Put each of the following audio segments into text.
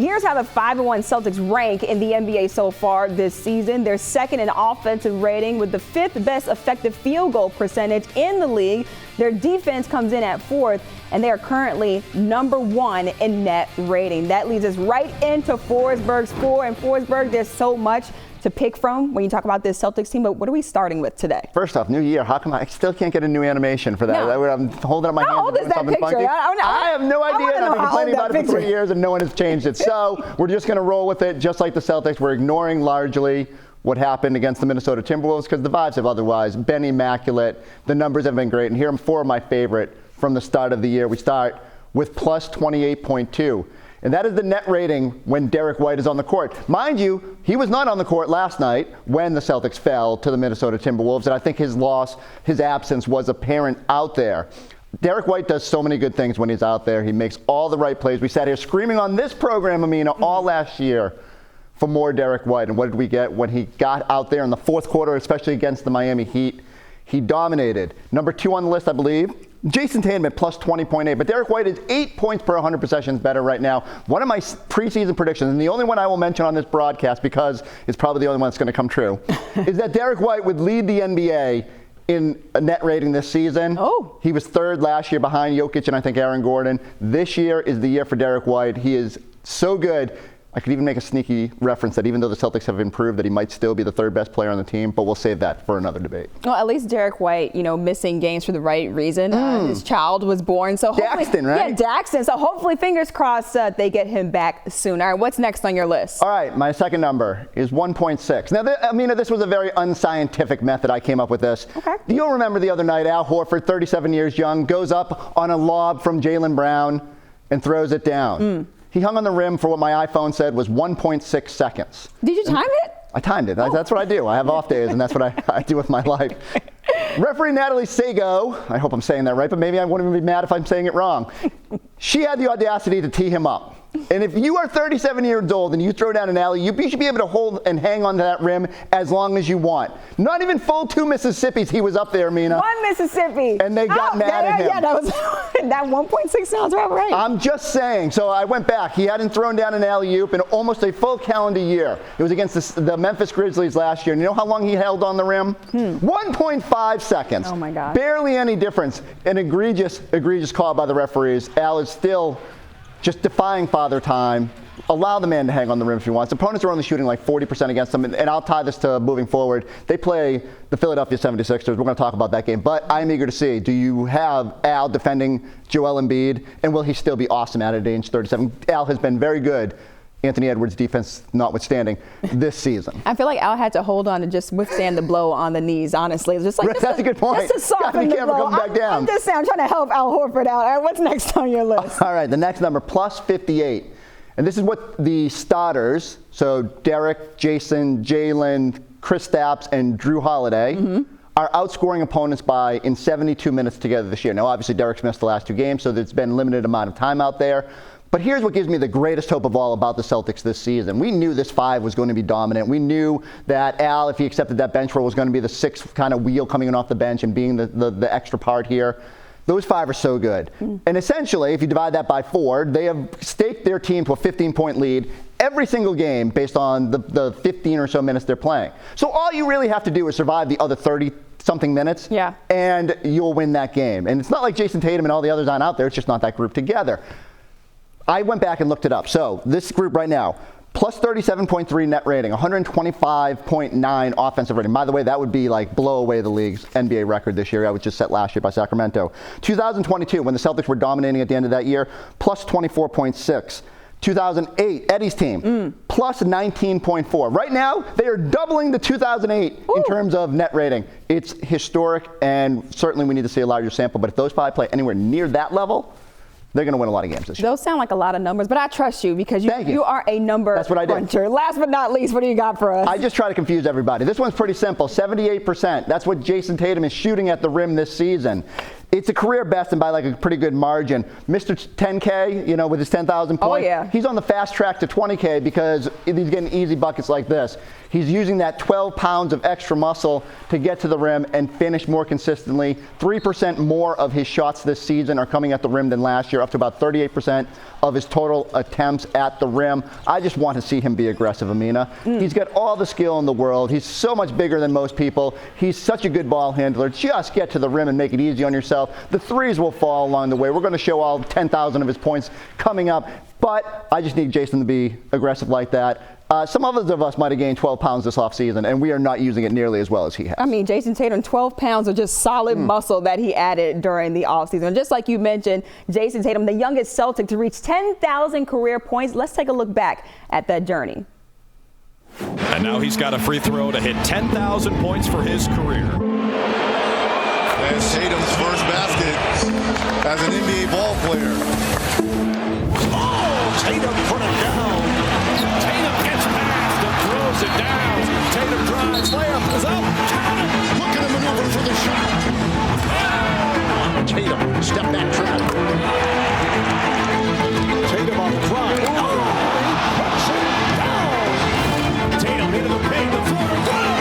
Here's how the 5-1 Celtics rank in the NBA so far this season. They're second in offensive rating with the 5th best effective field goal percentage in the league. Their defense comes in at 4th, and they are currently number 1 in net rating. That leads us right into Forsberg's 4. And Forsberg, there's so much to pick from when you talk about this Celtics team, but what are we starting with today? First off, new year. How come I still can't get a new animation for that? No. I'm holding up my hands. How old is that picture? I have no idea. I've been complaining about it for 3 years and no one has changed it. So we're just going to roll with it, just like the Celtics. We're ignoring largely what happened against the Minnesota Timberwolves because the vibes have otherwise been immaculate. The numbers have been great. And here are 4 of my favorite from the start of the year. We start with plus 28.2. And that is the net rating when Derek White is on the court. Mind you, he was not on the court last night when the Celtics fell to the Minnesota Timberwolves, and I think his absence was apparent out there. Derek White does so many good things when he's out there. He makes all the right plays. We sat here screaming on this program, Amina, all last year for more Derek White. And what did we get when he got out there in the fourth quarter, especially against the Miami Heat? He dominated. Number 2 on the list, I believe, Jayson Tatum at plus 20.8, but Derek White is 8 points per 100 possessions better right now. One of my preseason predictions, and the only one I will mention on this broadcast because it's probably the only one that's going to come true, is that Derek White would lead the NBA in a net rating this season. Oh. He was 3rd last year behind Jokic and I think Aaron Gordon. This year is the year for Derek White. He is so good. I could even make a sneaky reference that even though the Celtics have improved, that he might still be the 3rd best player on the team, but we'll save that for another debate. Well, at least Derek White, missing games for the right reason. His child was born, so hopefully, Daxton, right? Yeah, Daxton. So hopefully, fingers crossed, they get him back soon. All right, what's next on your list? All right, my second number is 1.6. Now, Amina, this was a very unscientific method I came up with this. Okay. You'll remember the other night, Al Horford, 37 years young, goes up on a lob from Jaylen Brown and throws it down. He hung on the rim for what my iPhone said was 1.6 seconds. Did you time it? I timed it. That's what I do. I have off days, and that's what I do with my life. Referee Natalie Sago, I hope I'm saying that right, but maybe I wouldn't even be mad if I'm saying it wrong. She had the audacity to tee him up. And if you are 37 years old and you throw down an alley, you should be able to hold and hang on to that rim as long as you want. Not even full 2 Mississippis, he was up there, Amina. 1 Mississippi. And they got mad at him. Yeah, that 1.6 sounds about right. I'm just saying. So I went back. He hadn't thrown down an alley-oop in almost a full calendar year. It was against the Memphis Grizzlies last year. And you know how long he held on the rim? 1.5 seconds. Oh, my God. Barely any difference. An egregious call by the referees. Al is still just defying father time. Allow the man to hang on the rim if he wants. Opponents are only shooting like 40% against them, and I'll tie this to moving forward. They play the Philadelphia 76ers. We're going to talk about that game, but I'm eager to see, do you have Al defending Joel Embiid, and will he still be awesome at age 37? Al has been very good, Anthony Edwards' defense notwithstanding, this season. I feel like Al had to hold on to just withstand the blow on the knees, honestly. It's just like, That's a good point. Just to soften the blow. Back down. I'm just saying, I'm trying to help Al Horford out. All right, what's next on your list? All right, the next number, plus 58. And this is what the starters, so Derek, Jason, Jaylen, Kristaps, and Drew Holiday, are outscoring opponents by in 72 minutes together this year. Now, obviously, Derek's missed the last 2 games, so there's been limited amount of time out there. But here's what gives me the greatest hope of all about the Celtics this season. We knew this 5 was going to be dominant. We knew that Al, if he accepted that bench role, was going to be the 6th kind of wheel coming in off the bench and being the extra part here. Those 5 are so good. And essentially, if you divide that by 4, they have staked their team to a 15-point lead every single game based on the 15 or so minutes they're playing. So all you really have to do is survive the other 30-something minutes, and you'll win that game. And it's not like Jayson Tatum and all the others aren't out there. It's just not that group together. I went back and looked it up. So this group right now, plus 37.3 net rating, 125.9 offensive rating. By the way, that would be like blow away the league's NBA record this year. I was just set last year by Sacramento. 2022, when the Celtics were dominating at the end of that year, plus 24.6. 2008, Eddie's team, plus 19.4. Right now, they are doubling the 2008 in terms of net rating. It's historic, and certainly we need to see a larger sample. But if those 5 play anywhere near that level, they're going to win a lot of games this year. Those sound like a lot of numbers, but I trust you because you are a number cruncher. Last but not least, what do you got for us? I just try to confuse everybody. This one's pretty simple. 78%. That's what Jayson Tatum is shooting at the rim this season. It's a career best and by like a pretty good margin. Mr. 10K, you know, with his 10,000 points, oh, yeah. he's on the fast track to 20K because he's getting easy buckets like this. He's using that 12 pounds of extra muscle to get to the rim and finish more consistently. 3% more of his shots this season are coming at the rim than last year, up to about 38% of his total attempts at the rim. I just want to see him be aggressive, Amina. He's got all the skill in the world. He's so much bigger than most people. He's such a good ball handler. Just get to the rim and make it easy on yourself. The threes will fall along the way. We're going to show all 10,000 of his points coming up, but I just need Jayson to be aggressive like that. Some others of us might have gained 12 pounds this offseason, and we are not using it nearly as well as he has. I mean, Jayson Tatum, 12 pounds of just solid muscle that he added during the offseason. And just like you mentioned, Jayson Tatum, the youngest Celtic to reach 10,000 career points. Let's take a look back at that journey. And now he's got a free throw to hit 10,000 points for his career. That's Tatum's first basket as an NBA ball player. Oh, Tatum put it down. Tatum gets past and throws it down. Tatum drives, layup is up. Look at him maneuver for the shot. Tatum, step back trap. Tatum on the drive. Oh, he puts it down. Tatum into the paint. The floater down.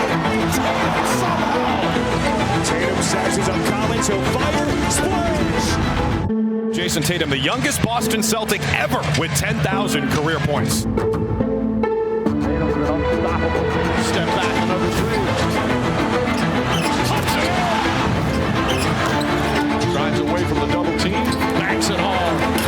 Somehow. Tatum sizes up Collins. He'll fire. Splash. Jayson Tatum, the youngest Boston Celtic ever with 10,000 career points. Step back, another three. Drives away from the double team. Backs it home.